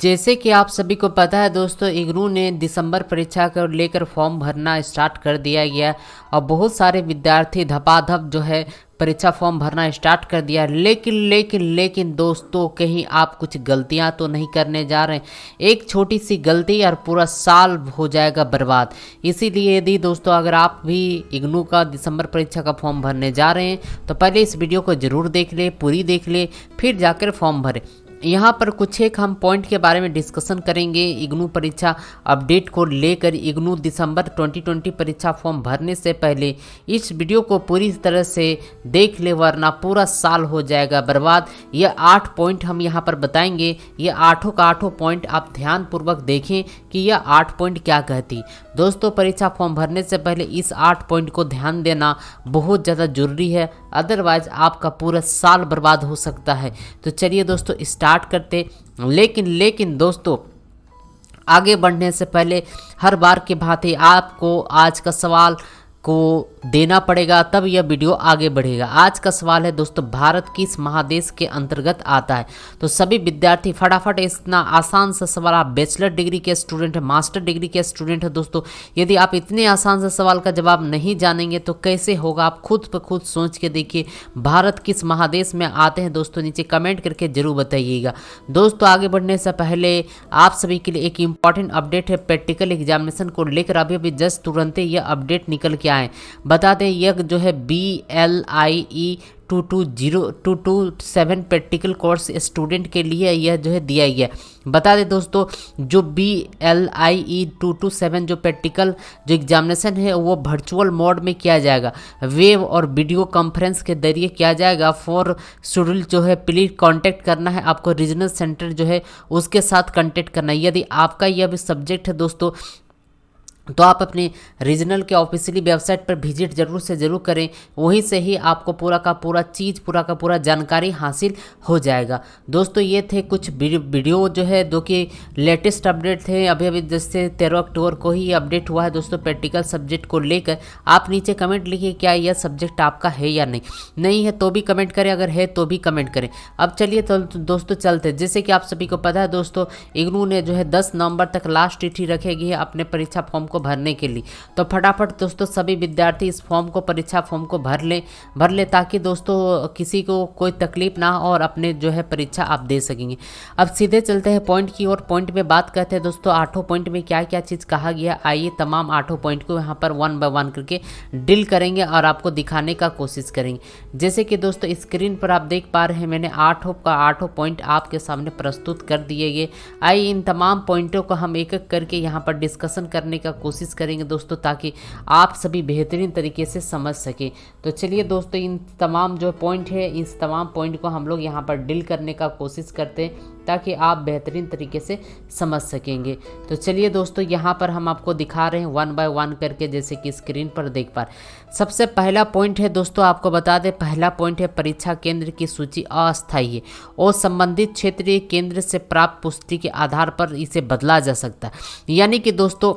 जैसे कि आप सभी को पता है दोस्तों, इग्नू ने दिसंबर परीक्षा को लेकर फॉर्म भरना स्टार्ट कर दिया गया और बहुत सारे विद्यार्थी धपाधप जो है परीक्षा फॉर्म भरना स्टार्ट कर दिया। लेकिन दोस्तों, कहीं आप कुछ गलतियां तो नहीं करने जा रहे हैं। एक छोटी सी गलती और पूरा साल हो जाएगा बर्बाद। इसीलिए यदि दोस्तों अगर आप भी इग्नू का दिसंबर परीक्षा का फॉर्म भरने जा रहे हैं तो पहले इस वीडियो को ज़रूर देख ले, पूरी देख ले, फिर जाकर फॉर्म भरें। यहाँ पर कुछ एक हम पॉइंट के बारे में डिस्कशन करेंगे इग्नू परीक्षा अपडेट को लेकर। इग्नू दिसंबर 2020 परीक्षा फॉर्म भरने से पहले इस वीडियो को पूरी तरह से देख ले, वरना पूरा साल हो जाएगा बर्बाद। ये 8 पॉइंट हम यहाँ पर बताएंगे। ये आठों का आठों पॉइंट आप ध्यानपूर्वक देखें कि यह 8 पॉइंट क्या कहती। दोस्तों, परीक्षा फॉर्म भरने से पहले इस 8 पॉइंट को ध्यान देना बहुत ज़्यादा जरूरी है, अदरवाइज आपका पूरा साल बर्बाद हो सकता है। तो चलिए दोस्तों स्टार्ट करते। लेकिन दोस्तों, आगे बढ़ने से पहले हर बार की भांति आपको आज का सवाल को देना पड़ेगा, तब यह वीडियो आगे बढ़ेगा। आज का सवाल है दोस्तों, भारत किस महादेश के अंतर्गत आता है? तो सभी विद्यार्थी फटाफट, इतना आसान सा सवाल, आप बैचलर डिग्री के स्टूडेंट है, मास्टर डिग्री के स्टूडेंट है दोस्तों, यदि आप इतने आसान से सवाल का जवाब नहीं जानेंगे तो कैसे होगा? आप खुद पर खुद सोच के देखिए, भारत किस महादेश में आते हैं दोस्तों, नीचे कमेंट करके जरूर बताइएगा। दोस्तों, आगे बढ़ने से पहले आप सभी के लिए एक इंपॉर्टेंट अपडेट है प्रैक्टिकल एग्जामिनेशन को लेकर। अभी जस्ट तुरंत यह अपडेट निकल के आए। बता दें, यह जो है BLIE 227 प्रैक्टिकल कोर्स स्टूडेंट के लिए यह जो है दिया गया। बता दें दोस्तों, जो BLIE 227 जो प्रैक्टिकल जो एग्जामिनेशन है वो वर्चुअल मोड में किया जाएगा, वेब और वीडियो कॉन्फ्रेंस के जरिए किया जाएगा। फॉर शेड्यूल जो है प्लीज कांटेक्ट करना है आपको, रीजनल सेंटर जो है उसके साथ कांटेक्ट करना है। यदि आपका यह भी सब्जेक्ट है दोस्तों तो आप अपने रीजनल के ऑफिशियली वेबसाइट पर विजिट जरूर से ज़रूर करें, वहीं से ही आपको पूरा का पूरा जानकारी हासिल हो जाएगा। दोस्तों, ये थे कुछ वीडियो जो है जो कि लेटेस्ट अपडेट थे। अभी जैसे 13 अक्टूबर को ही अपडेट हुआ है दोस्तों प्रैक्टिकल सब्जेक्ट को लेकर। आप नीचे कमेंट लिखिए क्या यह सब्जेक्ट आपका है या नहीं है तो भी कमेंट करें, अगर है तो भी कमेंट करें। अब चलिए तो दोस्तों चलते। जैसे कि आप सभी को पता है दोस्तों, इग्नू ने जो है 10 नवंबर तक लास्ट तिथि रखेगी है अपने परीक्षा फॉर्म को भरने के लिए। तो फटाफट दोस्तों सभी विद्यार्थी इस फॉर्म को, परीक्षा फॉर्म को भर ले ताकि दोस्तों किसी को कोई तकलीफ ना हो और अपने जो है परीक्षा आप दे सकेंगे। अब सीधे चलते हैं पॉइंट की और पॉइंट में बात करते हैं दोस्तों, 8 पॉइंट में क्या क्या चीज़ कहा गया। आइए तमाम 8 पॉइंट को यहाँ पर 1 बाय 1 करके डील करेंगे और आपको दिखाने का कोशिश करेंगे। जैसे कि दोस्तों स्क्रीन पर आप देख पा रहे हैं, मैंने 8 पॉइंट आपके सामने प्रस्तुत कर दिए गए। आइए इन तमाम पॉइंटों को हम एक एक करके यहाँ पर डिस्कशन करने का कोशिश करेंगे दोस्तों, ताकि आप सभी बेहतरीन तरीके से समझ सकें। तो चलिए दोस्तों, इन तमाम जो पॉइंट है, इस तमाम पॉइंट को हम लोग यहाँ पर डील करने का कोशिश करते हैं ताकि आप बेहतरीन तरीके से समझ सकेंगे। तो चलिए दोस्तों, यहाँ पर हम आपको दिखा रहे हैं 1 बाय 1 करके, जैसे कि स्क्रीन पर देख पा रहे। सबसे पहला पॉइंट है दोस्तों, आपको बता दें, पहला पॉइंट है परीक्षा केंद्र की सूची अस्थायी है और संबंधित क्षेत्रीय केंद्र से प्राप्त पुष्टि के आधार पर इसे बदला जा सकता है। यानी कि दोस्तों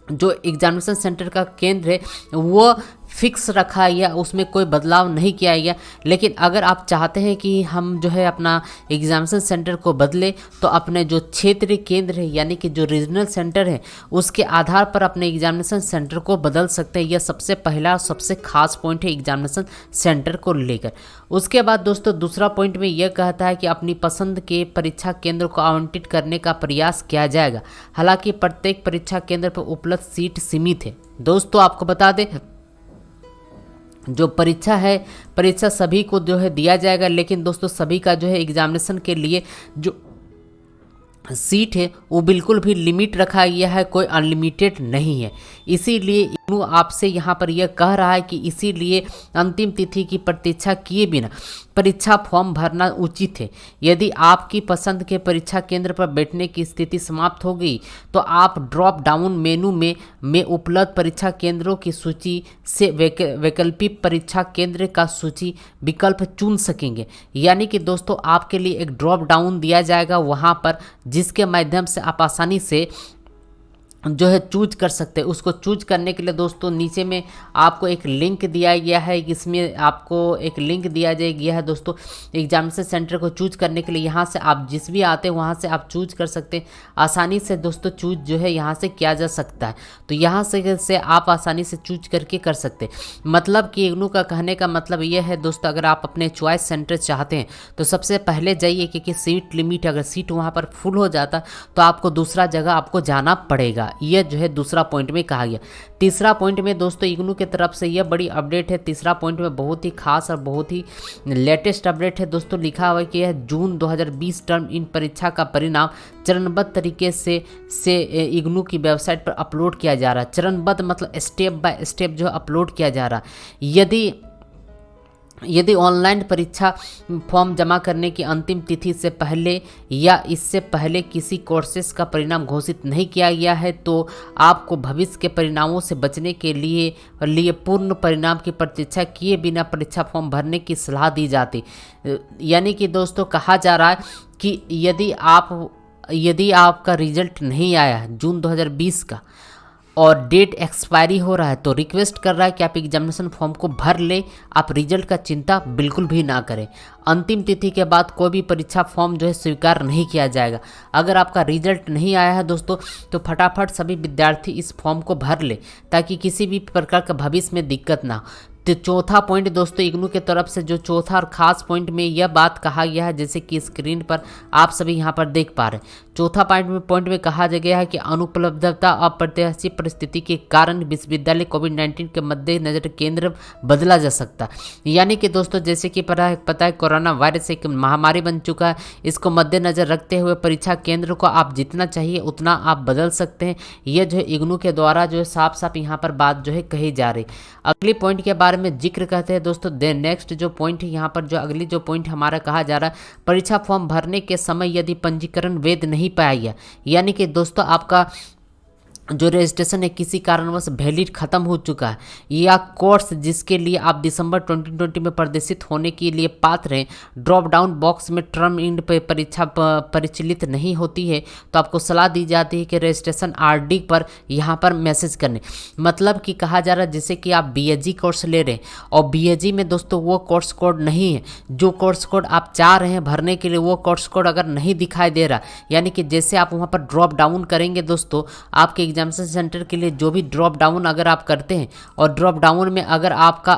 जो एग्जामिनेशन सेंटर का केंद्र है वो फिक्स रखा है या उसमें कोई बदलाव नहीं किया गया। लेकिन अगर आप चाहते हैं कि हम जो है अपना एग्जामिनेशन सेंटर को बदले, तो अपने जो क्षेत्रीय केंद्र है यानी कि जो रीजनल सेंटर है उसके आधार पर अपने एग्जामिनेशन सेंटर को बदल सकते हैं। यह सबसे पहला और सबसे खास पॉइंट है एग्जामिनेशन सेंटर को लेकर। उसके बाद दोस्तों दूसरा पॉइंट में यह कहता है कि अपनी पसंद के परीक्षा केंद्र को आवंटित करने का प्रयास किया जाएगा। हालांकि प्रत्येक परीक्षा केंद्र पर उपलब्ध सीट सीमित है। दोस्तों आपको बता दें, जो परीक्षा है, परीक्षा सभी को जो है दिया जाएगा, लेकिन दोस्तों सभी का जो है एग्जामिनेशन के लिए जो सीट है वो बिल्कुल भी लिमिट रखा गया है, कोई अनलिमिटेड नहीं है। इसीलिए इग्नू आपसे यहाँ पर यह कह रहा है कि इसीलिए अंतिम तिथि की प्रतीक्षा किए बिना परीक्षा फॉर्म भरना उचित है। यदि आपकी पसंद के परीक्षा केंद्र पर बैठने की स्थिति समाप्त हो गई तो आप ड्रॉप डाउन मेनू में उपलब्ध परीक्षा केंद्रों की सूची से वैकल्पिक परीक्षा केंद्र का सूची विकल्प चुन सकेंगे। यानी कि दोस्तों आपके लिए एक ड्रॉप डाउन दिया जाएगा वहाँ पर, जिसके माध्यम से आप आसानी से जो है चूज कर सकते हैं। उसको चूज करने के लिए दोस्तों नीचे में आपको एक लिंक दिया गया है, इसमें आपको एक लिंक दिया गया है दोस्तों एग्जामिनेशन सेंटर को चूज करने के लिए। यहाँ से आप जिस भी आते हैं वहाँ से आप चूज कर सकते हैं। आसानी से दोस्तों चूज जो है यहाँ से किया जा सकता है, तो यहाँ से आप आसानी से चूज करके कर सकते हैं। मतलब कि इग्नू का कहने का मतलब ये है दोस्तों, अगर आप अपने चॉइस सेंटर चाहते हैं तो सबसे पहले जाइए, क्योंकि सीट लिमिट, अगर सीट वहाँ पर फुल हो जाता तो आपको दूसरा जगह आपको जाना पड़ेगा। यह जो है दूसरा पॉइंट में कहा गया। तीसरा पॉइंट में दोस्तों इग्नू की तरफ से यह बड़ी अपडेट है। तीसरा पॉइंट में बहुत ही खास और बहुत ही लेटेस्ट अपडेट है दोस्तों। लिखा हुआ है कि यह जून 2020 टर्म इन परीक्षा का परिणाम चरणबद्ध तरीके से इग्नू की वेबसाइट पर अपलोड किया जा रहा है। चरणबद्ध मतलब स्टेप बाय स्टेप जो अपलोड किया जा रहा है। यदि ऑनलाइन परीक्षा फॉर्म जमा करने की अंतिम तिथि से पहले या इससे पहले किसी कोर्सेस का परिणाम घोषित नहीं किया गया है तो आपको भविष्य के परिणामों से बचने के लिए पूर्ण परिणाम की प्रतीक्षा किए बिना परीक्षा फॉर्म भरने की सलाह दी जाती। यानी कि दोस्तों कहा जा रहा है कि यदि आपका रिजल्ट नहीं आया जून 2020 का और डेट एक्सपायरी हो रहा है तो रिक्वेस्ट कर रहा है कि आप एग्जामिनेशन फॉर्म को भर ले। आप रिजल्ट का चिंता बिल्कुल भी ना करें। अंतिम तिथि के बाद कोई भी परीक्षा फॉर्म जो है स्वीकार नहीं किया जाएगा। अगर आपका रिजल्ट नहीं आया है दोस्तों तो फटाफट सभी विद्यार्थी इस फॉर्म को भर ले, ताकि किसी भी प्रकार का भविष्य में दिक्कत ना हो। तो चौथा पॉइंट दोस्तों इग्नू के तरफ से जो चौथा और खास पॉइंट में यह बात कहा गया है, जैसे कि स्क्रीन पर आप सभी यहाँ पर देख पा रहे हैं। चौथा पॉइंट में कहा गया है कि अनुपलब्धता और अप्रत्याशित परिस्थिति के कारण विश्वविद्यालय कोविड-19 के मद्देनजर केंद्र बदला जा सकता है। यानी कि दोस्तों जैसे कि पता है कोरोना वायरस एक महामारी बन चुका है। इसको मद्देनजर रखते हुए परीक्षा केंद्र को आप जितना चाहिए उतना आप बदल सकते हैं। यह जो है इग्नू के द्वारा जो है साफ साफ यहाँ पर बात जो है कही जा रही। अगली पॉइंट के बारे में जिक्र करते हैं दोस्तों। नेक्स्ट जो पॉइंट है यहाँ पर जो अगली जो पॉइंट हमारा कहा जा रहा है, परीक्षा फॉर्म भरने के समय यदि पंजीकरण वैध नहीं पाया गया, यानी कि दोस्तों आपका जो रजिस्ट्रेशन है किसी कारणवश वैलिड खत्म हो चुका है, या कोर्स जिसके लिए आप दिसंबर 2020 में प्रदर्शित होने के लिए पात्र हैं, ड्रॉप डाउन बॉक्स में टर्म एंड पे परीक्षा परिचालित नहीं होती है, तो आपको सलाह दी जाती है कि रजिस्ट्रेशन आरडी पर यहाँ पर मैसेज करने। मतलब कि कहा जा रहा है जैसे कि आप बीएसजी कोर्स ले रहे हैं और बीएसजी में दोस्तों वो कोर्स कोड नहीं है, जो कोर्स कोड आप चाह रहे हैं भरने के लिए वो कोर्स कोड अगर नहीं दिखाई दे रहा, यानी कि जैसे आप वहाँ पर ड्रॉप डाउन करेंगे दोस्तों, आपके एग्जामिनेशन सेंटर के लिए जो भी ड्रॉप डाउन अगर आप करते हैं और ड्रॉप डाउन में अगर आपका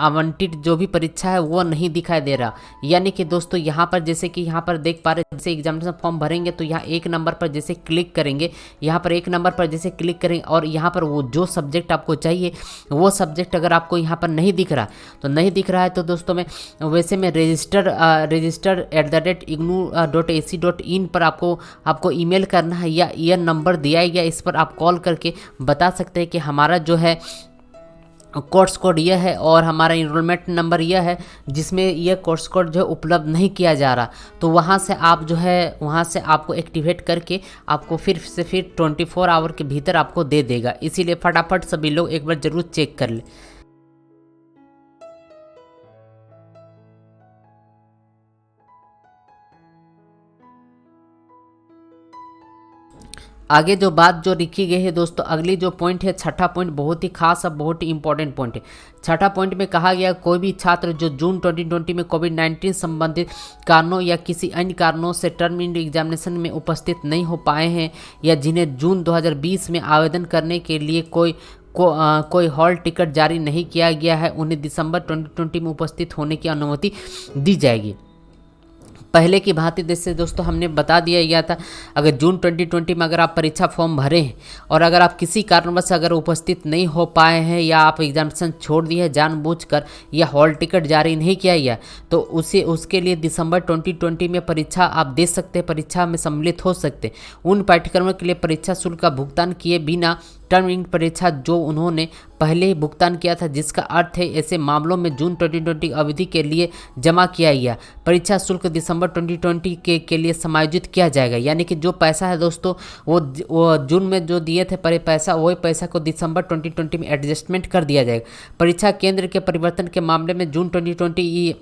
आवंटित जो भी परीक्षा है वो नहीं दिखाई दे रहा, यानी कि दोस्तों यहाँ पर जैसे कि यहाँ पर देख पा रहे हैं, जैसे एग्जामिनेशन फॉर्म भरेंगे तो यहाँ एक नंबर पर जैसे क्लिक करेंगे, यहाँ पर एक नंबर पर जैसे क्लिक करेंगे और यहाँ पर वो जो सब्जेक्ट आपको चाहिए वो सब्जेक्ट अगर आपको यहाँ पर नहीं दिख रहा तो नहीं दिख रहा है तो दोस्तों में वैसे में register@ignu.ac.in पर आपको ईमेल करना है, या यह नंबर दिया गया इस पर आप कॉल करके बता सकते हैं कि हमारा जो है कोर्स कोड यह है और हमारा इनरोलमेंट नंबर यह है जिसमें यह कोर्स कोड जो है उपलब्ध नहीं किया जा रहा, तो वहाँ से आप जो है वहाँ से आपको एक्टिवेट करके आपको फिर 24 आवर के भीतर आपको दे देगा। इसीलिए फटाफट सभी लोग एक बार ज़रूर चेक कर लें। आगे जो बात जो लिखी गई है दोस्तों, अगली जो पॉइंट है छठा पॉइंट बहुत ही खास और बहुत ही इंपॉर्टेंट पॉइंट है। छठा पॉइंट में कहा गया कोई भी छात्र जो जून 2020 में कोविड-19 संबंधित कारणों या किसी अन्य कारणों से टर्म एग्जामिनेशन में उपस्थित नहीं हो पाए हैं, या जिन्हें जून 2020 में आवेदन करने के लिए कोई हॉल टिकट जारी नहीं किया गया है, उन्हें दिसंबर 2020 में उपस्थित होने की अनुमति दी जाएगी। पहले की भांति जैसे दोस्तों हमने बता दिया गया था, अगर जून 2020 में अगर आप परीक्षा फॉर्म भरे हैं और अगर आप किसी कारणवश अगर उपस्थित नहीं हो पाए हैं या आप एग्जामिनेशन छोड़ दिए जानबूझकर या हॉल टिकट जारी नहीं किया गया, तो उसके लिए दिसंबर 2020 में परीक्षा आप दे सकते हैं, परीक्षा में सम्मिलित हो सकते हैं। उन पाठ्यक्रमों के लिए परीक्षा शुल्क का भुगतान किए बिना टर्म परीक्षा जो उन्होंने पहले ही भुगतान किया था, जिसका अर्थ है ऐसे मामलों में जून 2020 अवधि के लिए जमा किया गया परीक्षा शुल्क दिसंबर 2020 के लिए समायोजित किया जाएगा। यानी कि जो पैसा है दोस्तों वो जून में जो दिए थे पैसा, वही पैसा को दिसंबर 2020 में एडजस्टमेंट कर दिया जाएगा। परीक्षा केंद्र के परिवर्तन के मामले में जून 2020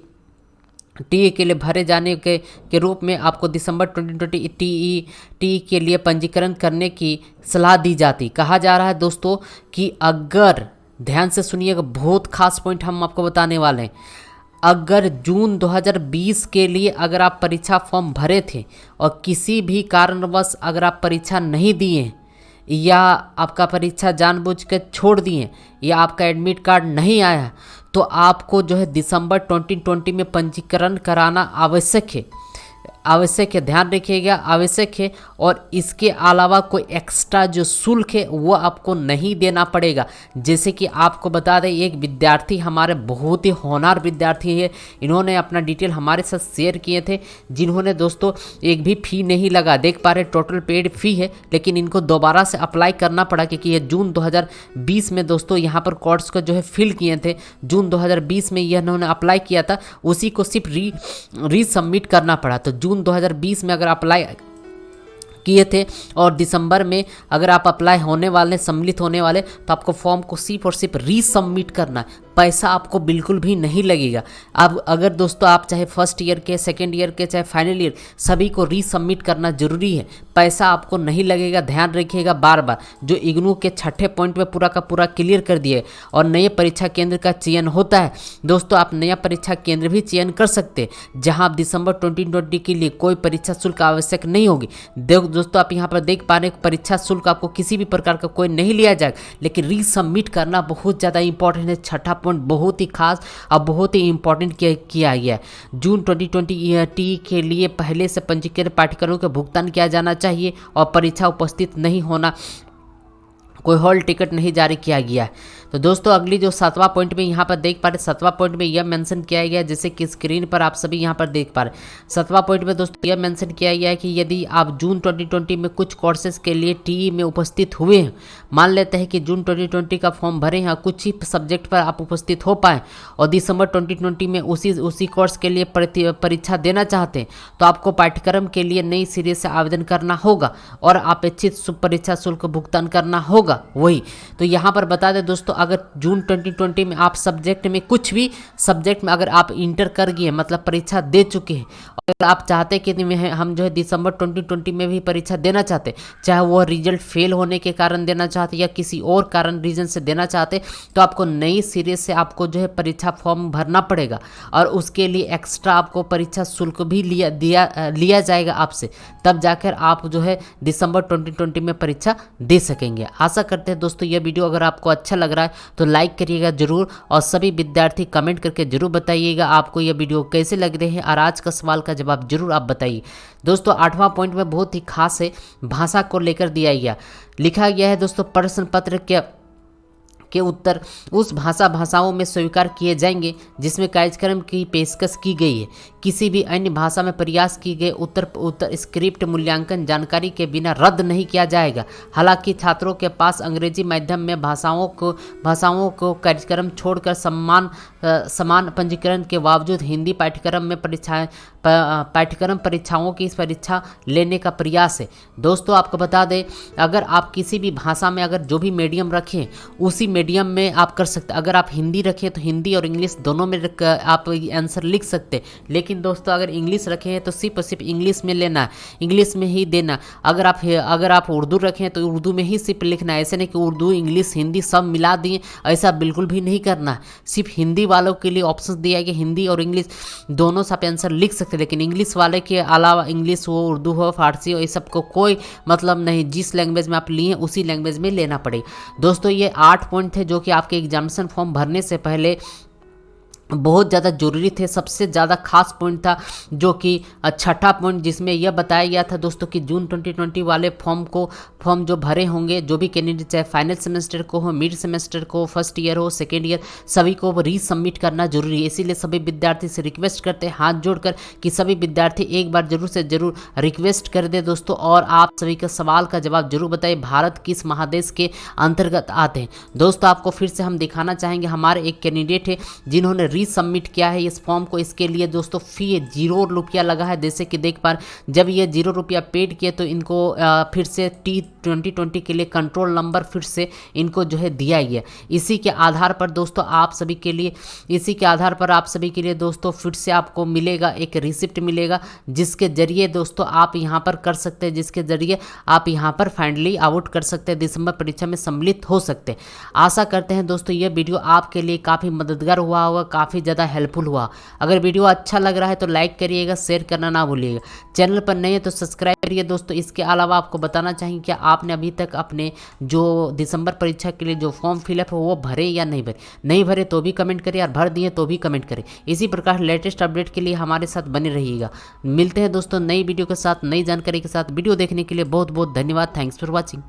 टीई के लिए भरे जाने के रूप में आपको दिसंबर 2020 टीई के लिए पंजीकरण करने की सलाह दी जाती। कहा जा रहा है दोस्तों कि अगर ध्यान से सुनिएगा, बहुत खास पॉइंट हम आपको बताने वाले हैं। अगर जून 2020 के लिए अगर आप परीक्षा फॉर्म भरे थे और किसी भी कारणवश अगर आप परीक्षा नहीं दिए या आपका परीक्षा जानबूझकर छोड़ दिए या आपका एडमिट कार्ड नहीं आया, तो आपको जो है दिसंबर 2020 में पंजीकरण कराना आवश्यक है। ध्यान रखिएगा, आवश्यक है। और इसके अलावा कोई एक्स्ट्रा जो शुल्क है वो आपको नहीं देना पड़ेगा। जैसे कि आपको बता दें, एक विद्यार्थी हमारे बहुत ही होनहार विद्यार्थी है, इन्होंने अपना डिटेल हमारे साथ शेयर किए थे, जिन्होंने दोस्तों एक भी फ़ी नहीं लगा, देख पा रहे टोटल पेड फ़ी है, लेकिन इनको दोबारा से अप्लाई करना पड़ा क्योंकि ये जून 2020 में दोस्तों यहाँ पर कोर्स को जो है फिल किए थे। जून 2020 में यह इन्होंने अप्लाई किया था, उसी को सिर्फ रीसबमिट करना पड़ा। तो जून 2020 में अगर अप्लाई किए थे और दिसंबर में अगर आप अप्लाई होने वाले, सम्मिलित होने वाले, तो आपको फॉर्म को सिर्फ और सिर्फ रीसबमिट करना है, पैसा आपको बिल्कुल भी नहीं लगेगा। अब अगर दोस्तों आप चाहे फर्स्ट ईयर के, सेकेंड ईयर के, चाहे फाइनल ईयर, सभी को रीसबमिट करना जरूरी है, पैसा आपको नहीं लगेगा। ध्यान रखिएगा बार बार, जो इग्नू के छठे पॉइंट में पूरा का पूरा क्लियर कर दिए। और नए परीक्षा केंद्र का चयन होता है दोस्तों, आप नया परीक्षा केंद्र भी चयन कर सकते हैं, जहां आप दिसंबर 2020 के लिए कोई परीक्षा शुल्क आवश्यक नहीं होगी। दोस्तों आप यहाँ पर देख पा रहे हैं, परीक्षा शुल्क आपको किसी भी प्रकार का कोई नहीं लिया जाएगा, लेकिन रीसबमिट करना बहुत ज़्यादा इंपॉर्टेंट है। छठा पॉइंट बहुत ही खास और बहुत ही इंपॉर्टेंट किया गया है। जून 2020 के लिए पहले से पंजीकृत पाठ्यक्रमों का भुगतान किया जाना चाहिए और परीक्षा उपस्थित नहीं होना, कोई हॉल टिकट नहीं जारी किया गया है। तो दोस्तों अगली जो 7वां पॉइंट में यहाँ पर देख पा रहे, 7वां पॉइंट में यह मेंशन किया गया है, जैसे कि स्क्रीन पर आप सभी यहाँ पर देख पा रहे। 7वां पॉइंट में दोस्तों यह मेंशन किया गया है कि यदि आप जून 2020 में कुछ कोर्सेज के लिए टीई में उपस्थित हुए हैं, मान लेते हैं कि जून 2020 का फॉर्म भरे हैं, कुछ ही सब्जेक्ट पर आप उपस्थित हो पाए और दिसंबर 2020 में उसी कोर्स के लिए परीक्षा देना चाहते हैं, तो आपको पाठ्यक्रम के लिए नई सिरे से आवेदन करना होगा और अपेक्षित परीक्षा शुल्क भुगतान करना होगा। वही तो यहाँ पर बता दें दोस्तों, अगर जून 2020 में आप सब्जेक्ट में कुछ भी सब्जेक्ट में अगर आप इंटर कर गए, मतलब परीक्षा दे चुके हैं, अगर आप चाहते कि हम जो है दिसंबर 2020 में भी परीक्षा देना चाहते, चाहे वो रिजल्ट फेल होने के कारण देना चाहते या किसी और कारण रीजन से देना चाहते, तो आपको नई सिरे से आपको जो है परीक्षा फॉर्म भरना पड़ेगा और उसके लिए एक्स्ट्रा आपको परीक्षा शुल्क भी लिया जाएगा आपसे, तब जाकर आप जो है दिसंबर 2020 में परीक्षा दे सकेंगे। आशा करते हैं दोस्तों यह वीडियो अगर आपको अच्छा लग रहा है तो लाइक करिएगा जरूर, और सभी विद्यार्थी कमेंट करके जरूर बताइएगा आपको यह वीडियो कैसे लग रहे हैं, और आज का सवाल का जवाब जरूर आप बताइए। दोस्तों 8वां पॉइंट में बहुत ही खास है, भाषा को लेकर दिया गया, लिखा गया है दोस्तों, प्रश्न पत्र के उत्तर उस भाषाओं में स्वीकार किए जाएंगे जिसमें कार्यक्रम की पेशकश की गई है। किसी भी अन्य भाषा में प्रयास की गए उत्तर स्क्रिप्ट मूल्यांकन जानकारी के बिना रद्द नहीं किया जाएगा। हालांकि छात्रों के पास अंग्रेजी माध्यम में भाषाओं को कार्यक्रम छोड़कर समान पंजीकरण के बावजूद हिंदी पाठ्यक्रम परीक्षाओं की परीक्षा लेने का प्रयास है। दोस्तों आपको बता दें, अगर आप किसी भी भाषा में अगर जो भी मीडियम रखें उसी मीडियम में आप कर सकते। अगर आप हिंदी रखें तो हिंदी और इंग्लिश दोनों में आप आंसर लिख सकते, लेकिन दोस्तों अगर इंग्लिश रखें तो सिर्फ इंग्लिश में लेना, इंग्लिश में ही देना। अगर आप उर्दू रखें तो उर्दू में ही सिर्फ लिखना है, ऐसे नहीं कि उर्दू इंग्लिश हिंदी सब मिला दिए, ऐसा बिल्कुल भी नहीं करना है। सिर्फ हिंदी वालों के लिए ऑप्शन दिया है कि हिंदी और इंग्लिश दोनों से आप आंसर लिख सकते, लेकिन इंग्लिश वाले के अलावा इंग्लिश हो, उर्दू हो, फारसी हो, ये सब को कोई मतलब नहीं। जिस लैंग्वेज में आप लिए उसी लैंग्वेज में लेना पड़ेगा। दोस्तों ये 8 पॉइंट थे जो कि आपके एग्जामिनेशन फॉर्म भरने से पहले बहुत ज़्यादा जरूरी थे। सबसे ज़्यादा खास पॉइंट था जो कि छठा पॉइंट, जिसमें यह बताया गया था दोस्तों कि जून 2020 वाले फॉर्म जो भरे होंगे, जो भी कैंडिडेट चाहे फाइनल सेमेस्टर को हो, मिड सेमेस्टर को, फर्स्ट ईयर हो, सेकेंड ईयर, सभी को रीसबमिट करना जरूरी है। इसीलिए सभी विद्यार्थी से रिक्वेस्ट करते हैं हाथ जोड़कर कि सभी विद्यार्थी एक बार जरूर से जरूर रिक्वेस्ट कर दे दोस्तों, और आप सभी का सवाल का जवाब जरूर बताइए, भारत किस महादेश के अंतर्गत आते हैं। दोस्तों आपको फिर से हम दिखाना चाहेंगे, हमारे एक कैंडिडेट है जिन्होंने रीसबमिट किया है इस फॉर्म को, इसके लिए दोस्तों फ़ी 0 रुपया लगा है। जैसे कि देख पा रहे, जब ये 0 रुपया पेड किए तो इनको फिर से T2020 के लिए कंट्रोल नंबर फिर से इनको जो है दिया गया। इसी के आधार पर दोस्तों आप सभी के लिए दोस्तों फिर से आपको मिलेगा एक रिसिप्ट मिलेगा, जिसके जरिए दोस्तों आप यहाँ पर कर सकते हैं, जिसके जरिए आप यहाँ पर फाइनली आउट कर सकते हैं, दिसंबर परीक्षा में सम्मिलित हो सकते हैं। आशा करते हैं दोस्तों ये वीडियो आपके लिए काफ़ी मददगार हुआ होगा, काफ़ी ज़्यादा हेल्पफुल हुआ। अगर वीडियो अच्छा लग रहा है तो लाइक करिएगा, शेयर करना ना भूलिएगा। चैनल पर नए हैं तो सब्सक्राइब करिए दोस्तों। इसके अलावा आपको बताना चाहिए कि आपने अभी तक अपने जो दिसंबर परीक्षा के लिए जो फॉर्म फिलअप है वो भरे या नहीं भरे तो भी कमेंट करिए, और भर दिए तो भी कमेंट करें। इसी प्रकार लेटेस्ट अपडेट के लिए हमारे साथ बने रहिएगा। मिलते हैं दोस्तों नई वीडियो के साथ, नई जानकारी के साथ। वीडियो देखने के लिए बहुत बहुत धन्यवाद। Thanks for watching.